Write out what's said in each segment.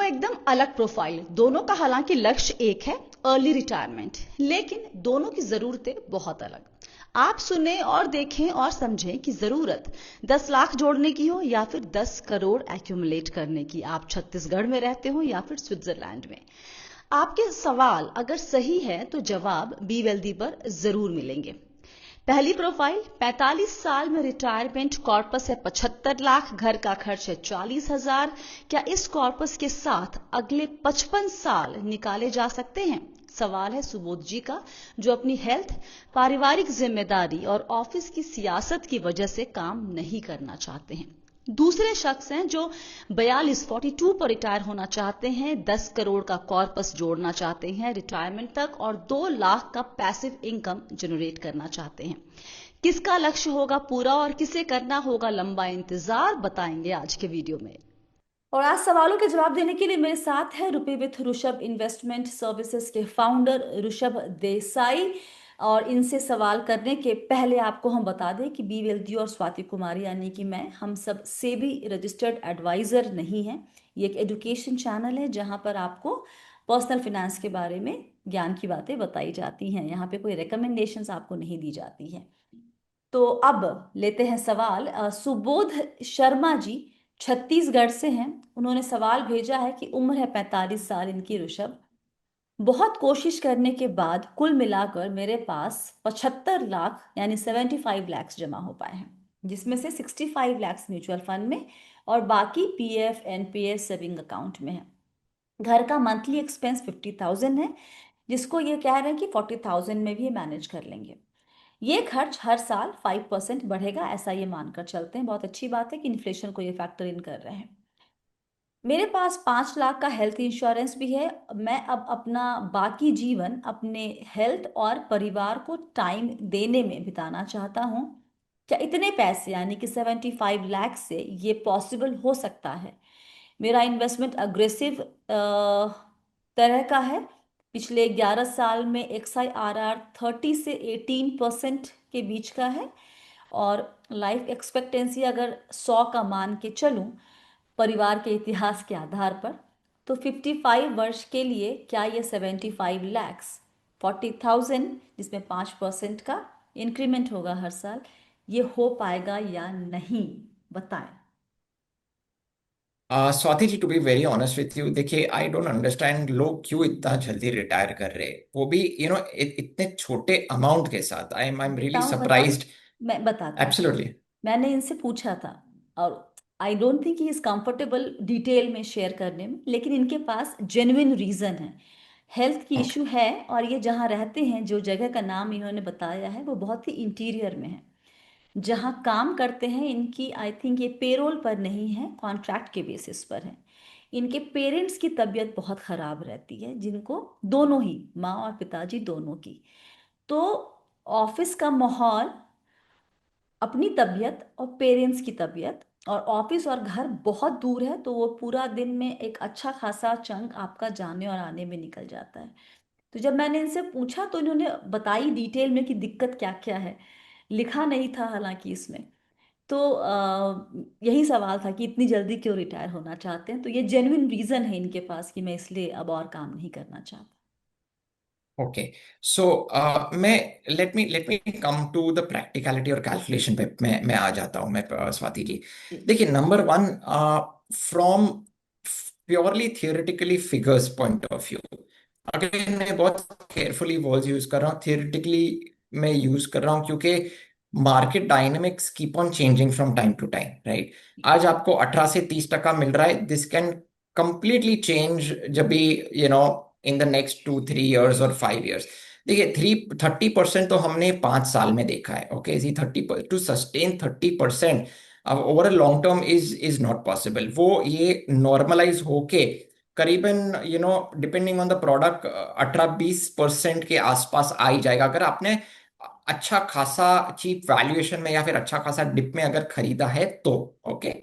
एकदम अलग प्रोफाइल, दोनों का हालांकि लक्ष्य एक है, अर्ली रिटायरमेंट, लेकिन दोनों की जरूरतें बहुत अलग। आप सुने और देखें और समझें कि जरूरत 10 लाख जोड़ने की हो या फिर 10 करोड़ एक्यूमुलेट करने की, आप छत्तीसगढ़ में रहते हो या फिर स्विट्जरलैंड में। आपके सवाल अगर सही है तो जवाब बी वेल्दी पर जरूर मिलेंगे। पहली प्रोफाइल, 45 साल में रिटायरमेंट, कॉर्पस है 75 लाख, घर का खर्च है 40,000। क्या इस कॉर्पस के साथ अगले 55 साल निकाले जा सकते हैं? सवाल है सुबोध जी का, जो अपनी हेल्थ, पारिवारिक जिम्मेदारी और ऑफिस की सियासत की वजह से काम नहीं करना चाहते हैं। दूसरे शख्स हैं जो 42 पर रिटायर होना चाहते हैं, 10 करोड़ का कॉर्पस जोड़ना चाहते हैं रिटायरमेंट तक और 2 लाख का पैसिव इनकम जनरेट करना चाहते हैं। किसका लक्ष्य होगा पूरा और किसे करना होगा लंबा इंतजार, बताएंगे आज के वीडियो में। और आज सवालों के जवाब देने के लिए मेरे साथ है रुपए विथ ऋषभ इन्वेस्टमेंट सर्विसेज के फाउंडर ऋषभ देसाई। और इनसे सवाल करने के पहले आपको हम बता दें कि बी वेल्दी और स्वाति कुमारी यानी कि मैं, हम सब सेबी रजिस्टर्ड एडवाइजर नहीं हैं। ये एक एजुकेशन चैनल है जहां पर आपको पर्सनल फिनेंस के बारे में ज्ञान की बातें बताई जाती हैं। यहाँ पे कोई रिकमेंडेशंस आपको नहीं दी जाती हैं। तो अब लेते हैं सवाल। सुबोध शर्मा जी छत्तीसगढ़ से हैं। उन्होंने सवाल भेजा है कि उम्र है 45 साल इनकी ऋषभ। बहुत कोशिश करने के बाद कुल मिलाकर मेरे पास 75 लाख यानी 75 लैक्स जमा हो पाए हैं, जिसमें से 65 लैक्स म्यूचुअल फंड में और बाकी पीएफ एनपीएस सेविंग अकाउंट में है। घर का मंथली एक्सपेंस 50,000 है, जिसको ये कह रहे हैं कि 40,000 में भी ये मैनेज कर लेंगे। ये खर्च हर साल 5% बढ़ेगा, ऐसा ये मानकर चलते हैं। बहुत अच्छी बात है कि इन्फ्लेशन को ये फैक्टर इन कर रहे हैं। मेरे पास 5 लाख का हेल्थ इंश्योरेंस भी है। मैं अब अपना बाकी जीवन अपने हेल्थ और परिवार को टाइम देने में बिताना चाहता हूँ। क्या इतने पैसे यानी कि 75 लाख से ये पॉसिबल हो सकता है? मेरा इन्वेस्टमेंट अग्रेसिव तरह का है। पिछले 11 साल में XIRR 30 से 18% के बीच का है और लाइफ एक्सपेक्टेंसी अगर 100 का मान के चलूं परिवार के इतिहास के आधार पर, तो 55 वर्ष के लिए क्या ये 75 लैक्स 40,000 जिसमें 5% का इंक्रीमेंट होगा हर साल, ये हो पाएगा या नहीं, बताएं। Swati ji, to be very honest with you, देखिए आई डोंट अंडरस्टैंड लोग क्यों इतना जल्दी रिटायर कर रहे हैं, वो भी इतने छोटे अमाउंट के साथ। आई एम रियली बताऊं बताऊं सरप्राइज्ड। मैं बताती हूँ। एब्सोल्युटली। मैंने इनसे पूछा था और I don't think he is comfortable detail में शेयर करने में, लेकिन इनके पास जेन्युइन रीजन है। हेल्थ की ओके। इशू है और ये जहाँ रहते हैं, जो जगह का नाम इन्होंने बताया है, वो बहुत ही इंटीरियर में है। जहाँ काम करते हैं इनकी, आई थिंक ये पेरोल पर नहीं है, कॉन्ट्रैक्ट के बेसिस पर है। इनके पेरेंट्स की तबीयत बहुत खराब रहती है, जिनको दोनों ही माँ और पिताजी दोनों की। तो ऑफिस का माहौल, अपनी तबीयत और पेरेंट्स की तबीयत, और ऑफिस और घर बहुत दूर है, तो वो पूरा दिन में एक अच्छा खासा चंक आपका जाने और आने में निकल जाता है। तो जब मैंने इनसे पूछा तो इन्होंने बताई डिटेल में कि दिक्कत क्या क्या है। लिखा नहीं था हालांकि इसमें। तो यही सवाल था कि इतनी जल्दी क्यों रिटायर होना चाहते हैं। तो ये जेन्युइन रीजन है इनके पास कि मैं इसलिए अब और काम नहीं करना चाहता। ओके। सो मैं let me come to the practicality और कैलकुलेशन पे मैं आ जाता हूँ। मैं स्वाति जी, जी। देखिए number one, from purely theoretically figures point of view, अगर मैं बहुत केयरफुली वर्ड्स यूज कर रहा हूँ, थियोरेटिकली मैं यूज कर रहा हूँ क्योंकि market dynamics keep on changing from time to time, right. आज आपको 18 से 30% मिल रहा है, दिस कैन कंप्लीटली चेंज जब भी इन द नेक्स्ट 2 3 years और 5 years। देखिए 30% तो हमने 5 साल में देखा है। ओके, इसी 30 टू सस्टेन 30% अब over a long term is not possible. वो ये नॉर्मलाइज होके करीबन डिपेंडिंग ऑन द प्रोडक्ट 18-20% के आसपास आ ही जाएगा, अगर आपने अच्छा खासा चीप वैल्यूएशन में या फिर अच्छा खासा डिप में अगर खरीदा है तो। ओके।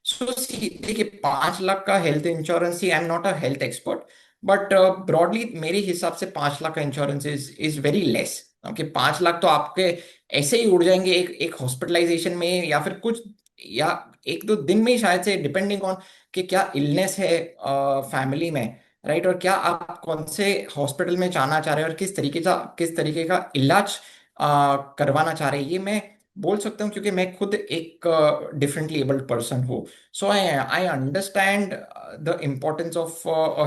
सो देखिए 5 लाख का health insurance he, I am not a health expert, but broadly मेरे हिसाब से 5 लाख का insurance is very less. Okay, 5 lakh तो आपके ऐसे ही उड़ जाएंगे एक एक हॉस्पिटलाइजेशन में या फिर कुछ या एक दो दिन में ही शायद से, डिपेंडिंग ऑन कि क्या इलनेस है फैमिली में, राइट, और क्या आप कौन से हॉस्पिटल में जाना चाह रहे हैं और किस तरीके का इलाज करवाना चाह रहे हैं, ये मैं बोल सकता हूँ क्योंकि मैं खुद एक डिफरेंटली एबल्ड पर्सन हूँ। So I I understand the importance of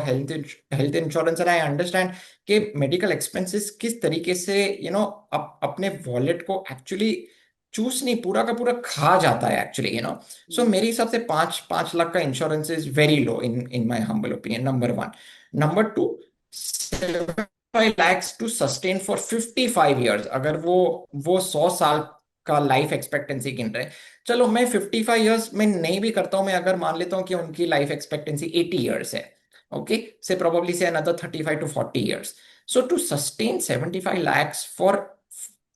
health insurance, and I understand कि मेडिकल एक्सपेंसेस किस तरीके से अपने वॉलेट को एक्चुअली चूस नहीं, पूरा का पूरा खा जाता है एक्चुअली। सो मेरे हिसाब से 5 5 लाख का insurance is very low in in my humble opinion, number one. Number two, 75 lakhs to sustain for 55 years, अगर वो 100 साल का लाइफ एक्सपेक्टेंसी गिन रहे हैं। चलो मैं 55 years में नहीं भी करता हूं, मैं अगर मान लेता हूं कि उनकी लाइफ एक्सपेक्टेंसी 80 years है, okay, say probably say another 35 to 40 years। So to sustain 75 lakhs for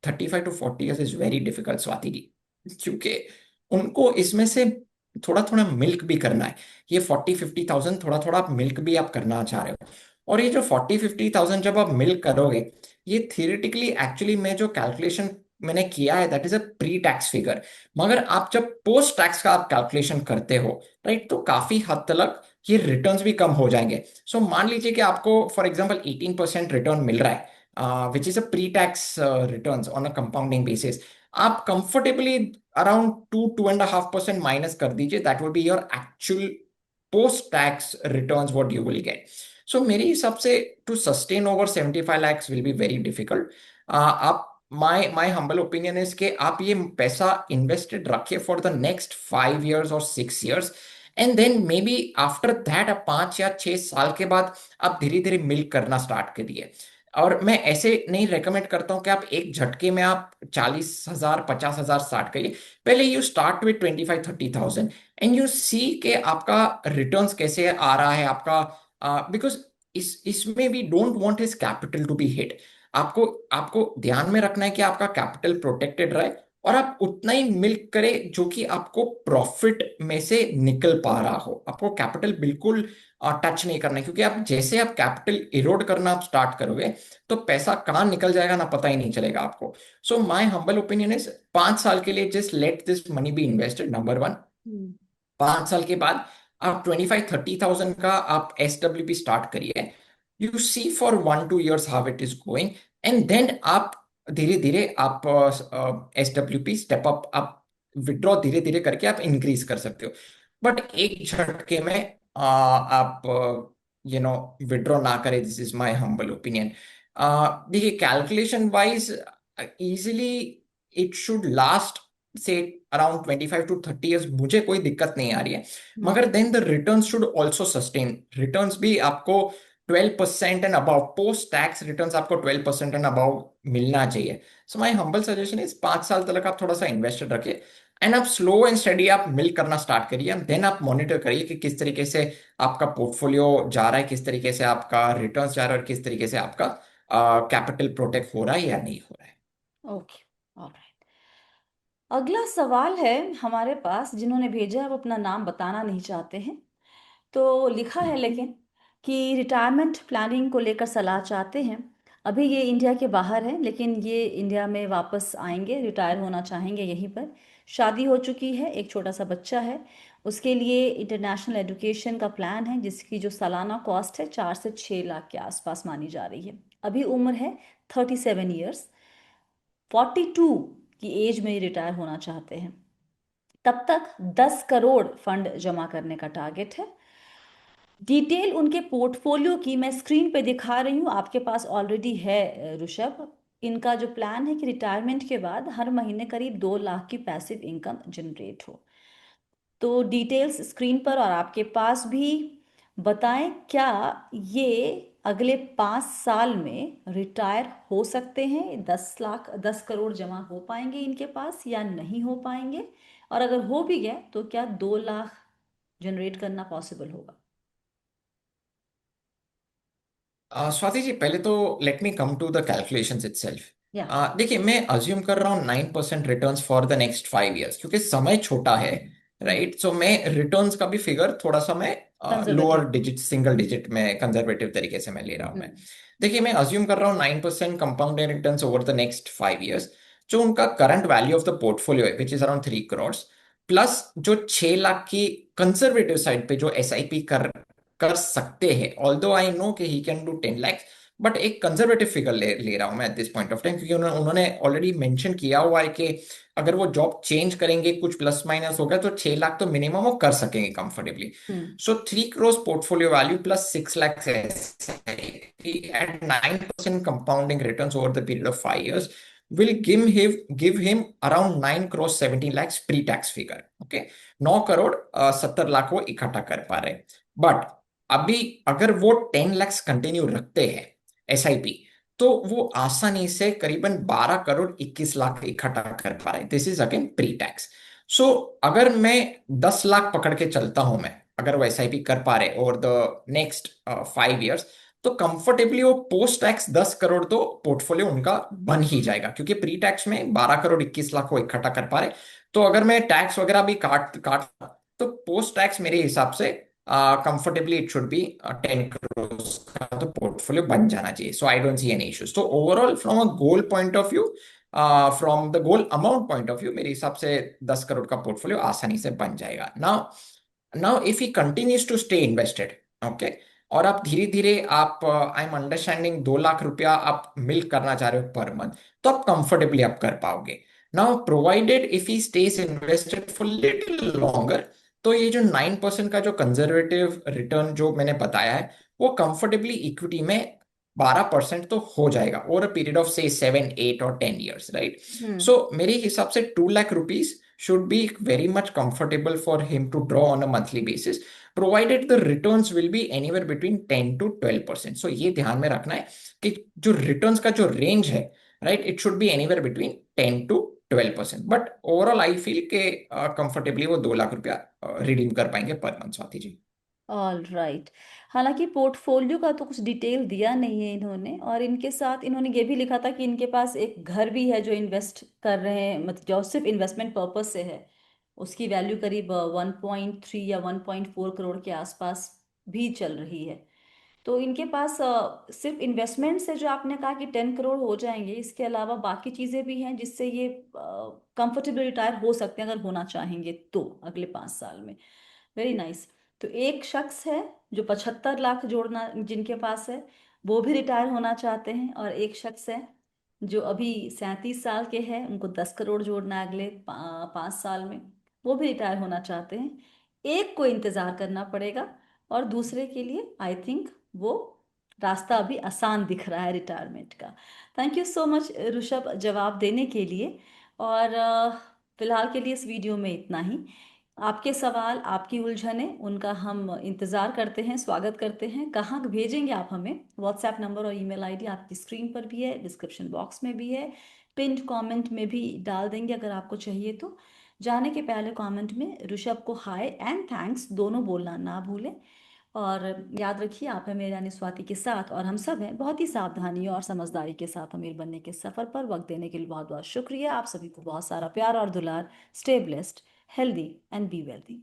35 to 40 years is very difficult, Swati ji, क्योंकि उनको इसमें से थोड़ा थोड़ा मिल्क भी करना है। ये 40 50 thousand थोड़ा थोड़ा आप मिल्क भी आप करना चाह रहे हो, और ये जो 40 50 thousand जब आप मिल्क करोगे, ये थियोरेटिकली एक्चुअली मैं जो कैलकुलेशन मैंने किया है that is a pre tax figure. मगर आप जब पोस्ट टैक्स का आप कैलकुलेशन करते हो, राइट, तो काफी हद तक ये रिटर्न्स भी कम हो जाएंगे। सो मान लीजिए कि आपको फॉर एग्जांपल 18% रिटर्न मिल रहा है, which is a pre tax returns on a compounding basis. आप कंफर्टेबली अराउंड 2 2.5% माइनस कर दीजिए, that would be your actual post tax returns what you will get. So मेरे हिसाब से to sustain over 75 lakhs will be very difficult. आप my humble opinion is कि आप ये पैसा इन्वेस्टेड रखिए फॉर द नेक्स्ट 5 years और 6 years, and then maybe after that आप 5 या 6 साल के बाद आप धीरे धीरे मिल्क करना स्टार्ट करिए। और मैं ऐसे नहीं रेकमेंड करता हूं कि आप एक झटके में आप 40 हजार 50 हजार स्टार्ट करिए। पहले you start with 25 30 thousand and you see के आपका रिटर्न्स कैसे आ रहा है आपका, बिकॉज इसमें we don't want his capital to be hit. आपको आपको ध्यान में रखना है कि आपका कैपिटल प्रोटेक्टेड रहे, और आप उतना ही मिल्क करें जो कि आपको प्रॉफिट में से निकल पा रहा हो। आपको कैपिटल बिल्कुल टच नहीं करना है, क्योंकि आप जैसे आप कैपिटल इरोड करना आप स्टार्ट करोगे, तो पैसा कहाँ निकल जाएगा ना पता ही नहीं चलेगा आपको। So my humble opinion is 5 साल के लिए just let this money be invested, number one. Hmm. 5 साल के बाद आप 25 30 thousand का आप SWP स्टार्ट करिए। You see for 1 2 years how it is going, and then आप धीरे धीरे आप SWP स्टेप अप, आप विड्रॉ धीरे धीरे करके आप इंक्रीज कर सकते हो। बट एक झटके में आप विड्रॉ ना करें, this is my humble opinion. देखिए calculation wise easily it should last say around 25 to 30 years, मुझे कोई दिक्कत नहीं आ रही है। हम्म। मगर then the return should also sustain, returns भी आपको 12% and above, post tax returns आपको 12% एंड अबाउ मिलना चाहिए। So my humble suggestion is 5 साल तक आप थोड़ा सा इन्वेस्टेड रखिए, एंड आप स्लो एंड स्टडी आप मिल करना स्टार्ट करिए, एंड देन आप मॉनिटर करिए कि किस तरीके से आपका पोर्टफोलियो जा रहा है, किस तरीके से आपका रिटर्न्स जा रहा है, और किस तरीके से आपका कैपिटल प्रोटेक्ट हो रहा है या नहीं हो रहा है। ओके। ऑलराइट। अगला सवाल है हमारे पास, जिन्होंने भेजा है वो अपना नाम बताना नहीं चाहते हैं। तो लिखा है लेकिन कि रिटायरमेंट प्लानिंग को लेकर सलाह चाहते हैं। अभी ये इंडिया के बाहर है, लेकिन ये इंडिया में वापस आएंगे, रिटायर होना चाहेंगे यहीं पर। शादी हो चुकी है, एक छोटा सा बच्चा है। उसके लिए इंटरनेशनल एजुकेशन का प्लान है, जिसकी जो सालाना कॉस्ट है 4 से 6 लाख के आसपास मानी जा रही है। अभी उम्र है 37 ईयर्स। 42 की एज में रिटायर होना चाहते हैं। तब तक 10 करोड़ फंड जमा करने का टारगेट है। डिटेल उनके पोर्टफोलियो की मैं स्क्रीन पे दिखा रही हूँ, आपके पास ऑलरेडी है ऋषभ। इनका जो प्लान है कि रिटायरमेंट के बाद हर महीने करीब 2 लाख की पैसिव इनकम जनरेट हो। तो डिटेल्स स्क्रीन पर और आपके पास भी। बताएं, क्या ये अगले 5 साल में रिटायर हो सकते हैं? 10 लाख 10 करोड़ जमा हो पाएंगे इनके पास या नहीं हो पाएंगे? और अगर हो भी गया तो क्या 2 लाख जनरेट करना पॉसिबल होगा? स्वाति जी, पहले तो let me come to the calculations itself. या देखिए मैं अज्यूम कर रहा हूँ 9% returns for the next 5 years, क्योंकि समय छोटा है, राइट। सो मैं रिटर्न्स का भी फिगर थोड़ा सा मैं lower conservative. Digit, single digit में कंजर्वेटिव तरीके से मैं ले रहा हूँ मैं। हम्म। देखिए मैं अज्यूम कर रहा हूँ 9% compounded returns over the next 5 years। जो उनका current value of the portfolio है which is around 3 crores, plus जो 6 लाख की कंजर्वेटिव साइड पे जो एसआईपी कर कर सकते हैं, ऑल्दो आई नो कि he can do 10 lakh, but एक कंजर्वेटिव फिगर ले रहा हूं मैं at this point of time, क्योंकि उन्होंने ऑलरेडी मेंशन किया हुआ है कि अगर वो जॉब चेंज करेंगे, कुछ प्लस माइनस होगा, तो 6 लाख तो मिनिमम वो कर सकेंगे comfortably. Hmm. So 3 crores portfolio value plus 6 lakhs at 9% compounding returns over the period of 5 years will give him around 9 crores 17 lakhs pre-tax figure. Okay, 9 crore 70 lakh वो इकट्ठा कर पा रहे. बट अभी अगर वो 10 lakhs कंटिन्यू रखते हैं एसआईपी, तो वो आसानी से करीबन 12 करोड़ 21 लाख इकट्ठा कर पा रहे. This is again pre tax. So अगर मैं 10 लाख पकड़ के चलता हूं, मैं अगर वो एसआईपी कर पा रहे ओवर द नेक्स्ट 5 years, तो कंफर्टेबली वो पोस्ट टैक्स 10 करोड़ तो पोर्टफोलियो उनका बन ही जाएगा, क्योंकि प्री टैक्स में 12 करोड़ 21 लाख को इकट्ठा कर पा रहे. तो अगर मैं टैक्स वगैरह भी काट काट तो पोस्ट टैक्स मेरे हिसाब से comfortably it should be 10 crore का तो पोर्टफोलियो बन जाना चाहिए. So I don't see any issues. तो overall from a goal point of view, from the goal amount point of view, मेरे हिसाब से 10 करोड़ का पोर्टफोलियो आसानी से बन जाएगा. Now now if he continues to stay invested, okay, और आप धीरे धीरे आप, आई एम अंडरस्टैंडिंग, 2 लाख रुपया आप मिल्क करना चाह रहे हो पर मंथ, तो आप कंफर्टेबली आप कर पाओगे. Now provided if he stage invested for little longer, तो ये जो 9% का जो कंजर्वेटिव रिटर्न जो मैंने बताया है, वो कंफर्टेबली इक्विटी में 12% तो हो जाएगा ओवर अ पीरियड ऑफ से 7 8 और 10 years, राइट. हम्म। सो मेरे हिसाब से 2 lakh rupees should be very much comfortable for him to draw on a monthly basis, provided the returns will be anywhere between 10 to 12%. So ये ध्यान में रखना है कि जो returns का जो range है, right, it should be anywhere between 10 to 12%. But overall I feel के comfortably वो 2 लाख रुपया redeem कर पाएंगे per month, Swati ji. All right. हालांकि पोर्टफोलियो का तो कुछ डिटेल दिया नहीं है इन्होंने, और इनके साथ इन्होंने ये भी लिखा था कि इनके पास एक घर भी है जो इन्वेस्ट कर रहे हैं, मतलब जो सिर्फ इन्वेस्टमेंट पर्पस से है। उसकी वैल्यू करीब 1.3 या 1.4 करोड़ के आसपास भी चल रही है। तो इनके पास सिर्फ इन्वेस्टमेंट से जो आपने कहा कि 10 करोड़ हो जाएंगे, इसके अलावा बाकी चीज़ें भी हैं जिससे ये कंफर्टेबल रिटायर हो सकते हैं अगर होना चाहेंगे तो अगले 5 साल में। Very nice. तो एक शख्स है जो 75 लाख जोड़ना जिनके पास है, वो भी रिटायर होना चाहते हैं, और एक शख्स है जो अभी 37 साल के हैं, उनको 10 करोड़ जोड़ना है अगले 5 साल में, वो भी रिटायर होना चाहते हैं। एक को इंतजार करना पड़ेगा, और दूसरे के लिए आई थिंक वो रास्ता अभी आसान दिख रहा है रिटायरमेंट का। Thank you so much Rishabh जवाब देने के लिए। और फिलहाल के लिए इस वीडियो में इतना ही। आपके सवाल, आपकी उलझने, उनका हम इंतज़ार करते हैं, स्वागत करते हैं। कहाँ भेजेंगे आप हमें? व्हाट्सएप नंबर और ईमेल आईडी आपकी स्क्रीन पर भी है, डिस्क्रिप्शन बॉक्स में भी है, पिंड कमेंट में भी डाल देंगे अगर आपको चाहिए तो। जाने के पहले कमेंट में ऋषभ को हाय एंड थैंक्स दोनों बोलना ना भूलें। और याद रखिए, आप हैं मेरे यानी स्वाति के साथ, और हम सब हैं बहुत ही सावधानी और समझदारी के साथ अमीर बनने के सफ़र पर। वक्त देने के लिए बहुत बहुत शुक्रिया। आप सभी को बहुत सारा प्यार और दुलार। Stay blessed, healthy, and be wealthy.